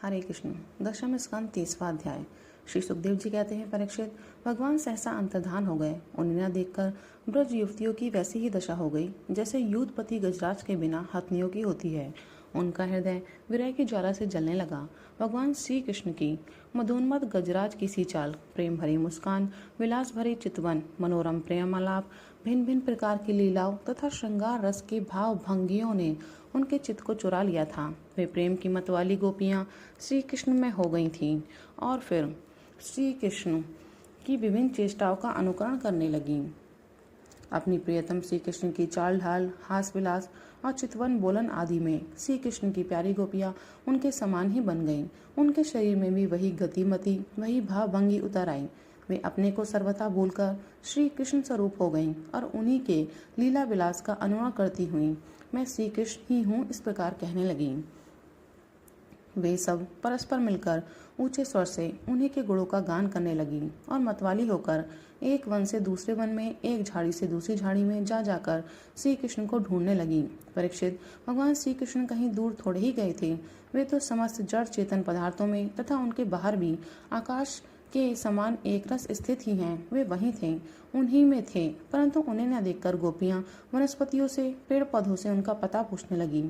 हरे कृष्ण। दशम स्कंद 30वां अध्याय। श्री सुखदेव जी कहते हैं, परीक्षित, भगवान सहसा अंतर्धान हो गए। उन्हें न देखकर ब्रज युवतियों की वैसी ही दशा हो गई जैसे युद्धपति गजराज के बिना हथनियों की होती है। उनका हृदय विरह की ज्वाला से जलने लगा। भगवान श्री कृष्ण की मधोन्मद गजराज की सी चाल, प्रेम भरी मुस्कान, विलास भरी चितवन, मनोरम प्रेमालाप, भिन्न भिन्न प्रकार की लीलाओं तथा श्रृंगार रस के भाव भंगियों ने उनके चित्त को चुरा लिया था। वे प्रेम की मत वाली गोपियां श्री कृष्ण में हो गई थीं और फिर श्री कृष्ण की विभिन्न चेष्टाओं का अनुकरण करने लगीं। अपनी प्रियतम श्री कृष्ण की चाल ढाल, हास विलास और चितवन बोलन आदि में श्री कृष्ण की प्यारी गोपियां उनके समान ही बन गईं। उनके शरीर में भी वही गतिमति, वही भाव भंगी उतर आई। वे अपने को सर्वथा भूलकर श्री कृष्ण स्वरूप हो गईं और उन्हीं के लीला विलास का अनुकरण करती हुई मैं श्री कृष्ण ही हूँ इस प्रकार कहने लगी। वे सब परस्पर मिलकर ऊंचे स्वर से उन्हीं के गुणों का गान करने लगी और मतवाली होकर एक वन से दूसरे वन में, एक झाड़ी से दूसरी झाड़ी में जा जाकर श्री कृष्ण को ढूंढने लगी। परीक्षित, भगवान श्री कृष्ण कहीं दूर थोड़े ही गए थे। वे तो समस्त जड़ चेतन पदार्थों में तथा उनके बाहर भी आकाश के समान एक रस स्थित ही हैं। वे वहीं थे, उन्हीं में थे, परंतु उन्हें न देखकर गोपियां वनस्पतियों से, पेड़ पौधों से उनका पता पूछने लगी।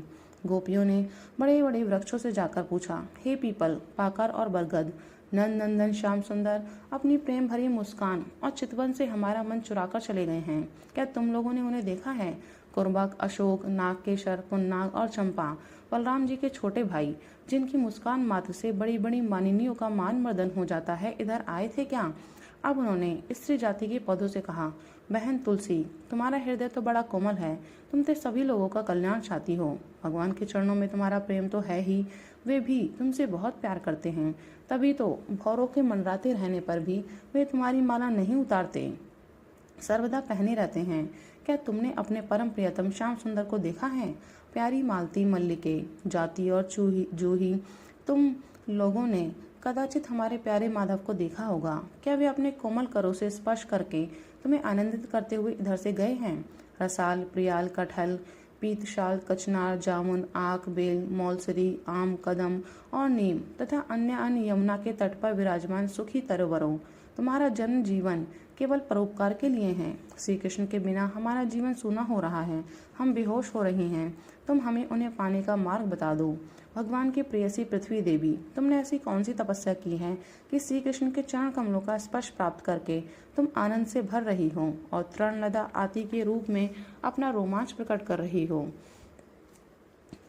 गोपियों ने बड़े बड़े वृक्षों से जाकर पूछा, हे पीपल, पाकर और बरगद, नंद नंदन श्याम सुंदर, अपनी प्रेम भरी मुस्कान और चितवन से हमारा मन चुराकर चले गए हैं। क्या तुम लोगों ने उन्हें देखा है? कुर्बक, अशोक, नागकेशर, पुन्नाग और चंपा, बलराम जी के छोटे भाई, जिनकी मुस्कान मात्र से बड़ी बड़ी मानिनियों का मान मर्दन हो जाता है, इधर आए थे क्या? अब उन्होंने स्त्री जाति के पौधों से कहा, बहन तुलसी, तुम्हारा हृदय तो बड़ा कोमल है, तुम तो सभी लोगों का कल्याण चाहती हो। भगवान के चरणों में तुम्हारा प्रेम तो है ही, वे भी तुमसे बहुत प्यार करते हैं, तभी तो भौरों के मंडराते रहने पर भी वे तुम्हारी माला नहीं उतारते, सर्वदा पहने रहते हैं। क्या तुमने अपने परम प्रियतम श्याम सुंदर को देखा है? प्यारी मालती, मल्लिके, जाति और जूही, तुम लोगों ने कदाचित हमारे प्यारे माधव को देखा होगा। क्या वे अपने कोमल करों से स्पर्श करके तुम्हें आनंदित करते हुए इधर से गए हैं? रसाल, प्रियाल, कटहल, पीतशाल, कचनार, जामुन, आक, बेल, मौलसरी, आम, कदम और नीम तथा अन्य यमुना के तट पर विराजमान सुखी तरोवरों, तुम्हारा जन्म जीवन केवल परोपकार के लिए है। श्री कृष्ण के बिना हमारा जीवन सूना हो रहा है, हम बेहोश हो रही हैं, तुम हमें उन्हें पाने का मार्ग बता दो। भगवान की प्रेयसी पृथ्वी देवी, तुमने ऐसी कौन सी तपस्या की है कि श्री कृष्ण के चरण कमलों का स्पर्श प्राप्त करके तुम आनंद से भर रही हो और तृणलता आदि के रूप में अपना रोमांच प्रकट कर रही हो?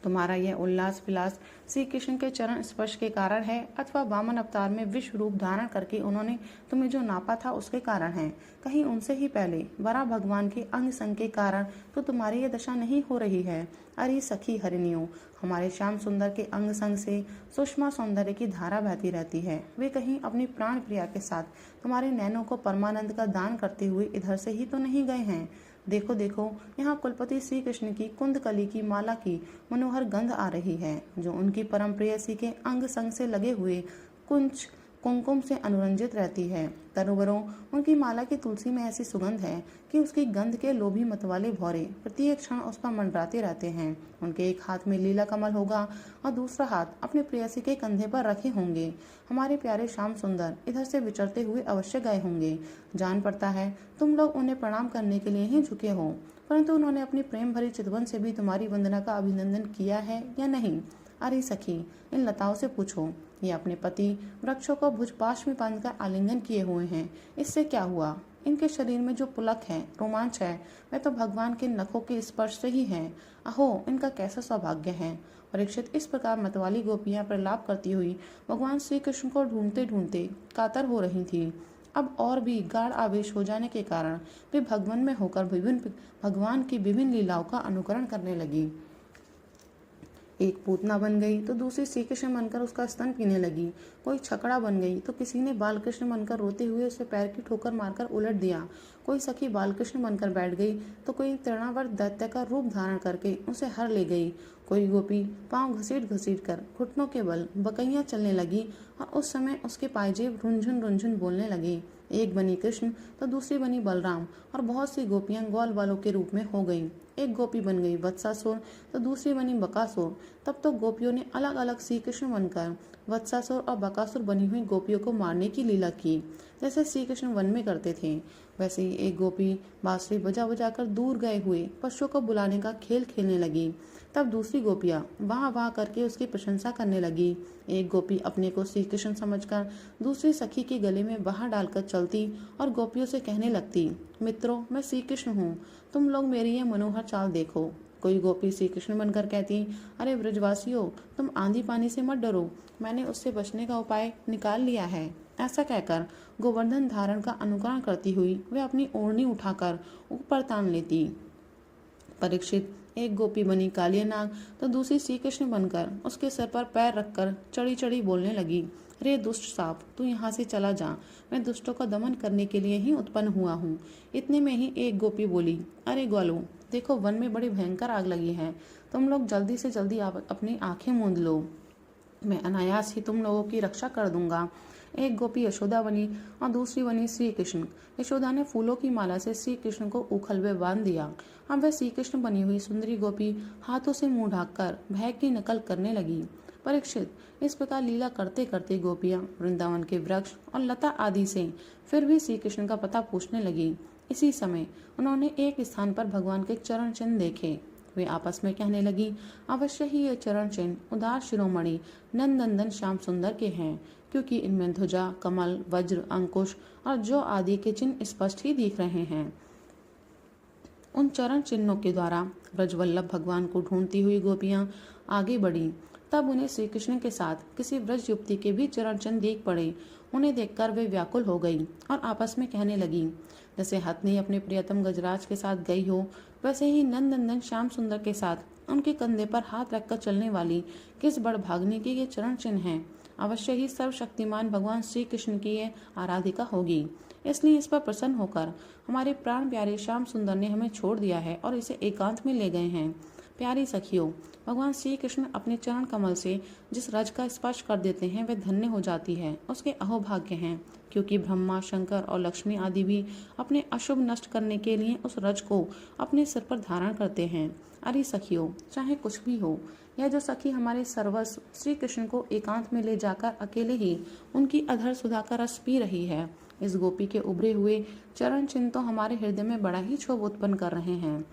तुम्हारा यह उल्लास विलास श्री कृष्ण के चरण स्पर्श के कारण है अथवा वामन अवतार में विश्व रूप धारण करके उन्होंने तुम्हें जो नापा था उसके कारण है? कहीं उनसे ही पहले वरा भगवान के अंग संग के कारण तो तुम्हारी यह दशा नहीं हो रही है। अरे सखी हरिणियों, हमारे श्याम सुंदर के अंग संग से सुषमा सौंदर्य की धारा बहती रहती है। वे कहीं अपनी प्राण प्रिया के साथ तुम्हारे नैनों को परमानंद का दान करते हुए इधर से ही तो नहीं गए हैं? देखो देखो, यहाँ कुलपति श्री कृष्ण की कुंदकली की माला की मनोहर गंध आ रही है, जो उनकी परम प्रेयसी के अंग संग से लगे हुए कुंच कुमकुम से अनुरंजित रहती है। तरुवरों, उनकी माला की तुलसी में ऐसी सुगंध है कि उसकी गंध के लोभी मतवाले भौरे प्रत्येक क्षण उस पर मंडराते रहते हैं। उनके एक हाथ में लीला कमल होगा और दूसरा हाथ अपने प्रेयसी के कंधे पर रखे होंगे। हमारे प्यारे श्याम सुंदर इधर से विचरते हुए अवश्य गए होंगे। जान पड़ता है तुम लोग उन्हें प्रणाम करने के लिए ही झुके हो, परंतु उन्होंने अपनी प्रेम भरी चितवन से भी तुम्हारी वंदना का अभिनंदन किया है या नहीं? अरे सखी, इन लताओं से पूछो, ये अपने पति वृक्षों को भुजपाश में बांधकर आलिंगन किए हुए हैं, इससे क्या हुआ? इनके शरीर में जो पुलक है, रोमांच है, वह तो भगवान के नखों के स्पर्श से ही है। अहो, इनका कैसा सौभाग्य है। परीक्षित, इस प्रकार मतवाली गोपियां प्रलाप करती हुई भगवान श्री कृष्ण को ढूंढते ढूंढते कातर हो रही थी। अब और भी गाढ़ आवेश हो जाने के कारण वे भगवान में होकर भगवान की विभिन्न लीलाओं का अनुकरण करने लगी। एक पूतना बन गई तो दूसरी श्री कृष्ण बनकर उसका स्तन पीने लगी। कोई छकड़ा बन गई तो किसी ने बालकृष्ण बनकर रोते हुए उसे पैर की ठोकर मारकर उलट दिया। कोई सखी बालकृष्ण बनकर बैठ गई तो कोई तृणावर्त दैत्य का रूप धारण करके उसे हर ले गई। कोई गोपी पांव घसीट घसीट कर घुटनों के बल बकैया चलने लगी और उस समय उसके पायजेब रुंझुन रुंझुन बोलने लगे। एक बनी कृष्ण तो दूसरी बनी बलराम और बहुत सी गोपियां ग्वाल बालों के रूप में हो गईं। एक गोपी बन गई वत्सासुर तो दूसरी बनी बकासुर तब तो गोपियों ने अलग अलग श्री कृष्ण बनकर वत्सासुर और बकासुर बनी हुई गोपियों को मारने की लीला की। जैसे श्री कृष्ण वन में करते थे, वैसे ही एक गोपी बांसुरी बजा बजा कर दूर गए हुए पशुओं को बुलाने का खेल खेलने लगी। तब दूसरी गोपियां वाह वाह करके उसकी प्रशंसा करने लगी। एक गोपी अपने को श्री कृष्ण समझकर दूसरी सखी के गले में बाह डालकर चलती और गोपियों से कहने लगती, मित्रों, मैं श्री कृष्ण हूँ, तुम लोग मेरी ये मनोहर चाल देखो। कोई गोपी श्री कृष्ण बनकर कहती, अरे ब्रजवासियों, तुम आंधी पानी से मत डरो, मैंने उससे बचने का उपाय निकाल लिया है। ऐसा कहकर गोवर्धन धारण का अनुकरण करती हुई वे अपनी ओढ़नी उठाकर ऊपर तान लेती। परीक्षित एक गोपी बनी कालिया नाग तो दूसरी श्री कृष्ण बनकर उसके सिर पर पैर रखकर चढ़ी चढ़ी बोलने लगी, रे दुष्ट सांप, तू यहाँ से चला जा, मैं दुष्टों का दमन करने के लिए ही उत्पन्न हुआ हूँ। इतने में ही एक गोपी बोली, अरे ग्वालों, देखो वन में बड़ी भयंकर आग लगी है, तुम लोग जल्दी से जल्दी अपनी आंखें मूंद लो, मैं अनायास ही तुम लोगों की रक्षा कर दूंगा। एक गोपी यशोदा बनी और दूसरी बनी श्री कृष्ण। यशोदा ने फूलों की माला से श्री कृष्ण को उखल में बांध दिया। अब वह श्री कृष्ण बनी हुई सुंदरी गोपी हाथों से मुंह ढककर भय की नकल करने लगी। परीक्षित, इस प्रकार लीला करते करते गोपियां वृंदावन के वृक्ष और लता आदि से फिर भी श्री कृष्ण का पता पूछने लगी। इसी समय उन्होंने एक स्थान पर भगवान के चरण चिन्ह देखे। वे आपस में कहने लगी, अवश्य ही ये चरण चिन्ह उदार शिरोमणि नंदनंदन श्याम सुंदर के हैं, क्योंकि इनमें ध्वजा, कमल, वज्र, अंकुश और जौ आदि के चिन्ह स्पष्ट ही दिख रहे हैं। उन चरण चिन्हों के द्वारा ब्रजवल्लभ भगवान को ढूंढती हुई गोपियां आगे बढ़ी। तब उन्हें श्री कृष्ण के साथ किसी ब्रज युवती के भी चरण चिन्ह देख पड़े। उन्हें देखकर वे व्याकुल हो गई और आपस में कहने लगी, जैसे हथनी अपने प्रियतम गजराज के साथ गई हो, वैसे ही नंदनंदन श्याम सुंदर के साथ उनके कंधे पर हाथ रखकर चलने वाली किस बड़ भागने की ये चरण चिन्ह हैं। अवश्य ही सर्वशक्तिमान भगवान श्री कृष्ण की ये आराधिका होगी। इसलिए इस पर प्रसन्न होकर हमारे प्राण प्यारे श्याम सुंदर ने हमें छोड़ दिया है और इसे एकांत में ले गए हैं। प्यारी सखियों, भगवान श्री कृष्ण अपने चरण कमल से जिस रज का स्पर्श कर देते हैं वह धन्य हो जाती है, उसके अहोभाग्य हैं, क्योंकि ब्रह्मा, शंकर और लक्ष्मी आदि भी अपने अशुभ नष्ट करने के लिए उस रज को अपने सिर पर धारण करते हैं। अरे सखियों, चाहे कुछ भी हो, यह जो सखी हमारे सर्वस्व श्री कृष्ण को एकांत में ले जाकर अकेले ही उनकी अधर सुधा का रस पी रही है, इस गोपी के उभरे हुए चरण चिन्ह तो हमारे हृदय में बड़ा ही क्षोभ उत्पन्न कर रहे हैं।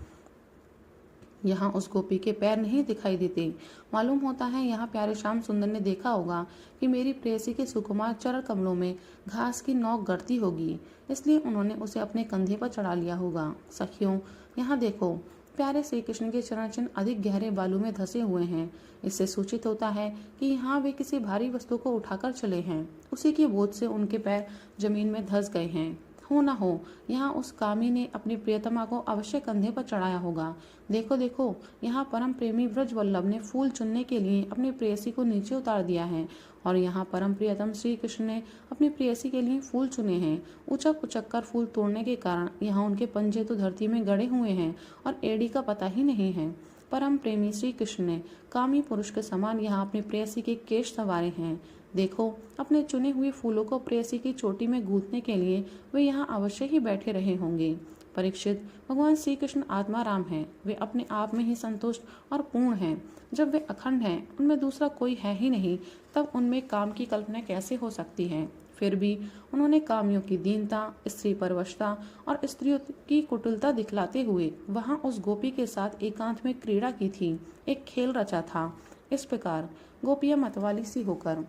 यहाँ उस गोपी के पैर नहीं दिखाई देते। मालूम होता है यहाँ प्यारे श्याम सुंदर ने देखा होगा कि मेरी प्रेयसी के सुकुमार चरण कमलों में घास की नोक गड़ती होगी, इसलिए उन्होंने उसे अपने कंधे पर चढ़ा लिया होगा। सखियों, यहाँ देखो, प्यारे श्री कृष्ण के चरण चिन्ह अधिक गहरे बालू में धसे हुए हैं। इससे सूचित होता है कि यहाँ वे किसी भारी वस्तु को उठाकर चले हैं, उसी की बोझ से उनके पैर जमीन में धस गए हैं। हो न हो यहाँ उस कामी ने अपनी प्रियतमा को अवश्य कंधे पर चढ़ाया होगा। देखो देखो, यहाँ परम प्रेमी ब्रजवल्लभ ने फूल चुनने के लिए अपनी प्रेयसी को नीचे उतार दिया है और यहाँ परम प्रियतम श्री कृष्ण ने अपनी प्रेयसी के लिए फूल चुने हैं। उचक उचक कर फूल तोड़ने के कारण यहाँ उनके पंजे तो धरती में गड़े हुए हैं और एड़ी का पता ही नहीं है। परम प्रेमी श्री कृष्ण ने कामी पुरुष के समान यहाँ अपनी प्रेयसी के केश संवारे हैं। देखो, अपने चुने हुए फूलों को प्रेयसी की चोटी में गूंथने के लिए वे यहाँ अवश्य ही बैठे रहे होंगे। परीक्षित, भगवान श्री कृष्ण आत्मा राम हैं, वे अपने आप में ही संतुष्ट और पूर्ण हैं। जब वे अखंड हैं, उनमें दूसरा कोई है ही नहीं, तब उनमें काम की कल्पना कैसे हो सकती है। फिर भी उन्होंने कामियों की दीनता, स्त्री परवशता और स्त्रियों की कुटिलता दिखलाते हुए वहां उस गोपी के साथ एकांत में क्रीड़ा की थी, एक खेल रचा था। इस प्रकार गोपियां मतवाली सी होकर,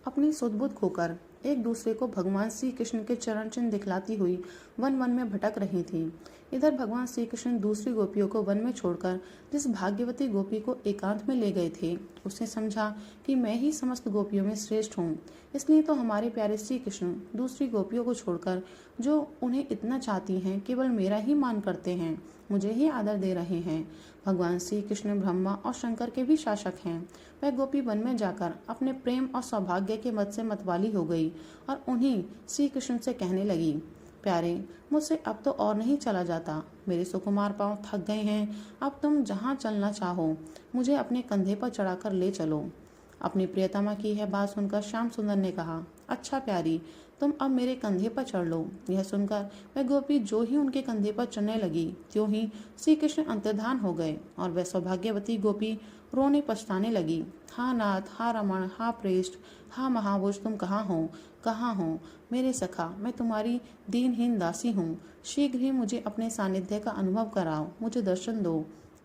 अपनी सुध-बुध खोकर एक दूसरे को भगवान श्री कृष्ण के चरण चिन्ह दिखलाती हुई वन वन में भटक रही थी। इधर भगवान श्री कृष्ण दूसरी गोपियों को वन में छोड़कर जिस भाग्यवती गोपी को एकांत में ले गए थे, उसने समझा कि मैं ही समस्त गोपियों में श्रेष्ठ हूँ। इसलिए तो हमारे प्यारे श्री कृष्ण दूसरी गोपियों को छोड़कर, जो उन्हें इतना चाहती हैं, केवल मेरा ही मान करते हैं, मुझे ही आदर दे रहे हैं। भगवान श्री कृष्ण ब्रह्मा और शंकर के भी शासक हैं। वह गोपी वन में जाकर अपने प्रेम और सौभाग्य के मत से मतवाली हो गई और उन्हीं श्री कृष्ण से कहने लगी, प्यारे, मुझसे अब तो और नहीं चला जाता, मेरे सुकुमार पांव थक गए हैं, अब तुम जहाँ चलना चाहो मुझे अपने कंधे पर चढ़ाकर ले चलो। अपनी प्रियतमा की यह बात सुनकर श्याम सुंदर ने कहा, अच्छा प्यारी, तुम अब मेरे कंधे पर चढ़ लो। यह सुनकर वह गोपी जो ही उनके कंधे पर चढ़ने लगी त्यों ही श्री कृष्ण अंतर्धान हो गए और वह सौभाग्यवती गोपी रोने पछताने लगी। हा नाथ, हा रमण, हा प्रेष्ठ, हा महाभुज, तुम कहाँ हो, कहाँ हो मेरे सखा, मैं तुम्हारी दीनहीन दासी हूँ। शीघ्र ही मुझे अपने सानिध्य का अनुभव कराओ, मुझे दर्शन दो।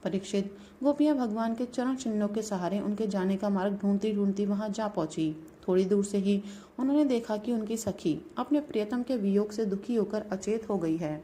परीक्षित, गोपियां भगवान के चरण चिन्हों के सहारे उनके जाने का मार्ग ढूंढती ढूंढती वहां जा पहुंची। थोड़ी दूर से ही उन्होंने देखा कि उनकी सखी अपने प्रियतम के वियोग से दुखी होकर अचेत हो गई है।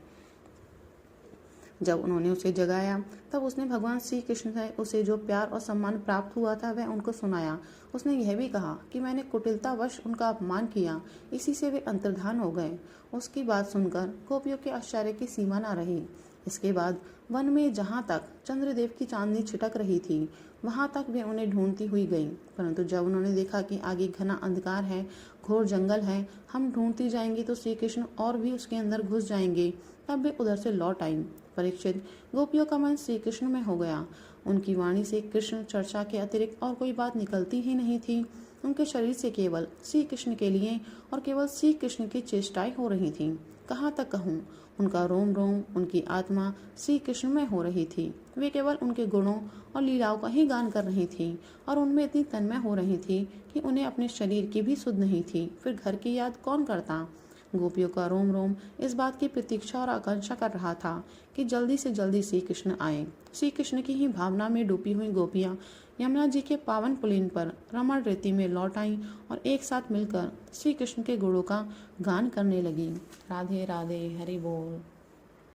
जब उन्होंने उसे जगाया तब उसने भगवान श्री कृष्ण से उसे जो प्यार और सम्मान प्राप्त हुआ था वह उनको सुनाया। उसने यह भी कहा कि मैंने कुटिलतावश उनका अपमान किया, इसी से वे अंतर्धान हो गए। उसकी बात सुनकर गोपियों के आश्चर्य की सीमा न रही। इसके बाद वन में जहाँ तक चंद्रदेव की चांदनी छिटक रही थी वहां तक वे उन्हें ढूंढती हुई गई, परंतु जब उन्होंने देखा कि आगे घना अंधकार है, घोर जंगल है, हम ढूंढती जाएंगी तो श्री कृष्ण और भी उसके अंदर घुस जाएंगे, तब वे उधर से लौट आई। परीक्षित, गोपियों का मन श्री कृष्ण में हो गया। उनकी वाणी से कृष्ण चर्चा के अतिरिक्त और कोई बात निकलती ही नहीं थी। उनके शरीर से केवल श्री कृष्ण के लिए और केवल श्री कृष्ण की चेष्टाएं हो रही थीं। कहाँ तक कहूँ, उनका रोम रोम, उनकी आत्मा श्री कृष्ण में हो रही थी। वे केवल उनके गुणों और लीलाओं का ही गान कर रही थी और उनमें इतनी तन्मय हो रही थी कि उन्हें अपने शरीर की भी सुध नहीं थी। फिर घर की याद कौन करता। गोपियों का रोम रोम इस बात की प्रतीक्षा और आकांक्षा कर रहा था कि जल्दी से जल्दी श्री कृष्ण आए। श्री कृष्ण की ही भावना में डूबी हुई गोपियां यमुना जी के पावन पुलिन पर रमण रीति में लौट आईं और एक साथ मिलकर श्री कृष्ण के गुणों का गान करने लगी। राधे राधे, हरि बोल।